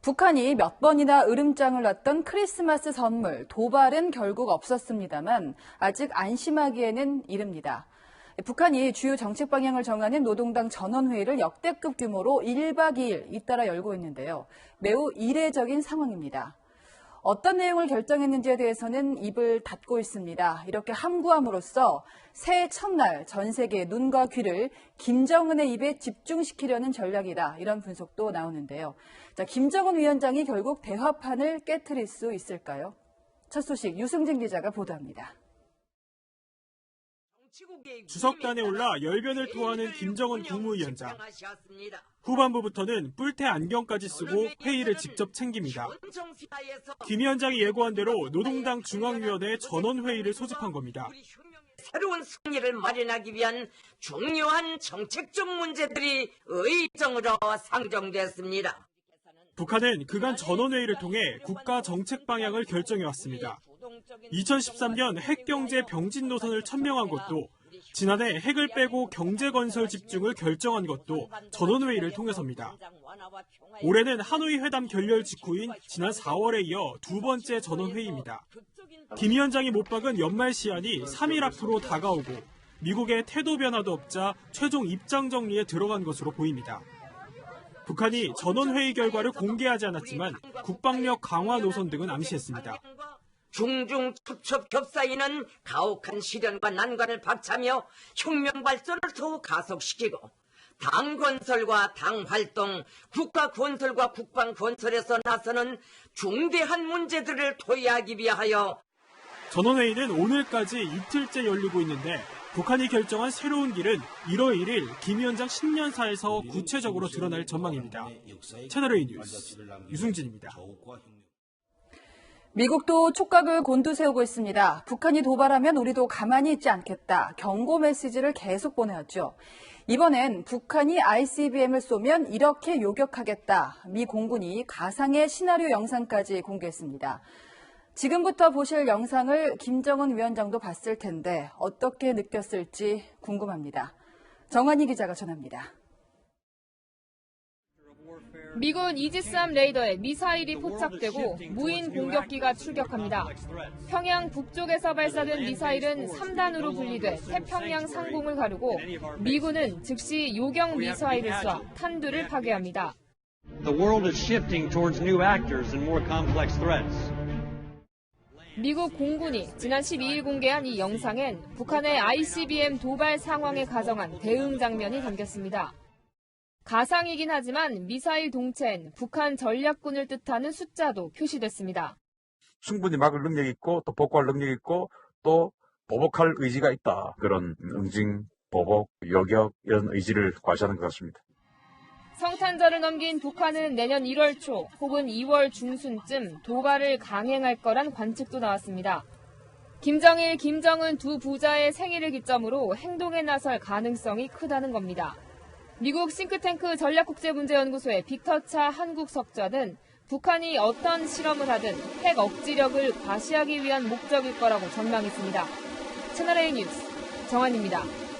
북한이 몇 번이나 으름장을 놨던 크리스마스 선물, 도발은 결국 없었습니다만 아직 안심하기에는 이릅니다. 북한이 주요 정책 방향을 정하는 노동당 전원회의를 역대급 규모로 1박 2일 잇따라 열고 있는데요. 매우 이례적인 상황입니다. 어떤 내용을 결정했는지에 대해서는 입을 닫고 있습니다. 이렇게 함구함으로써 새해 첫날 전 세계의 눈과 귀를 김정은의 입에 집중시키려는 전략이다. 이런 분석도 나오는데요. 자, 김정은 위원장이 결국 대화판을 깨트릴 수 있을까요? 첫 소식 유승진 기자가 보도합니다. 주석단에 올라 열변을 토하는 김정은 국무위원장. 후반부부터는 뿔테 안경까지 쓰고 회의를 직접 챙깁니다. 김 위원장이 예고한 대로 노동당 중앙위원회 전원회의를 소집한 겁니다. 새로운 승리를 마련하기 위한 중요한 정책적 문제들이 의정으로 상정됐습니다. 북한은 그간 전원회의를 통해 국가 정책 방향을 결정해왔습니다. 2013년 핵경제 병진 노선을 천명한 것도, 지난해 핵을 빼고 경제건설 집중을 결정한 것도 전원회의를 통해서입니다. 올해는 하노이 회담 결렬 직후인 지난 4월에 이어 두 번째 전원회의입니다. 김 위원장이 못 박은 연말 시한이 3일 앞으로 다가오고 미국의 태도 변화도 없자 최종 입장 정리에 들어간 것으로 보입니다. 북한이 전원회의 결과를 공개하지 않았지만 국방력 강화 노선 등은 암시했습니다. 중중 첩첩 겹사이는 가혹한 시련과 난관을 박차며 혁명 발전을 더욱 가속시키고 당 건설과 당 활동, 국가 건설과 국방 건설에서 나서는 중대한 문제들을 토의하기 위하여 전원회의는 오늘까지 이틀째 열리고 있는데 북한이 결정한 새로운 길은 1월 1일 김 위원장 신년사에서 구체적으로 드러날 전망입니다. 채널A 뉴스 유승진입니다. 미국도 촉각을 곤두세우고 있습니다. 북한이 도발하면 우리도 가만히 있지 않겠다. 경고 메시지를 계속 보내왔죠. 이번엔 북한이 ICBM을 쏘면 이렇게 요격하겠다. 미 공군이 가상의 시나리오 영상까지 공개했습니다. 지금부터 보실 영상을 김정은 위원장도 봤을 텐데 어떻게 느꼈을지 궁금합니다. 정환희 기자가 전합니다. 미군 이지스함 레이더에 미사일이 포착되고 무인 공격기가 출격합니다. 평양 북쪽에서 발사된 미사일은 3단으로 분리돼 태평양 상공을 가르고 미군은 즉시 요격 미사일을 쏴 탄두를 파괴합니다. The world is shifting towards new actors and more complex threats. 미국 공군이 지난 12일 공개한 이 영상엔 북한의 ICBM 도발 상황에 가정한 대응 장면이 담겼습니다. 가상이긴 하지만 미사일 동체엔 북한 전략군을 뜻하는 숫자도 표시됐습니다. 충분히 막을 능력이 있고 또 복구할 능력이 있고 또 보복할 의지가 있다. 그런 응징, 보복, 요격 이런 의지를 과시하는 것 같습니다. 성탄절을 넘긴 북한은 내년 1월 초 혹은 2월 중순쯤 도발을 강행할 거란 관측도 나왔습니다. 김정일, 김정은 두 부자의 생일을 기점으로 행동에 나설 가능성이 크다는 겁니다. 미국 싱크탱크 전략국제문제연구소의 빅터차 한국석좌는 북한이 어떤 실험을 하든 핵 억지력을 과시하기 위한 목적일 거라고 전망했습니다. 채널A 뉴스 정한입니다.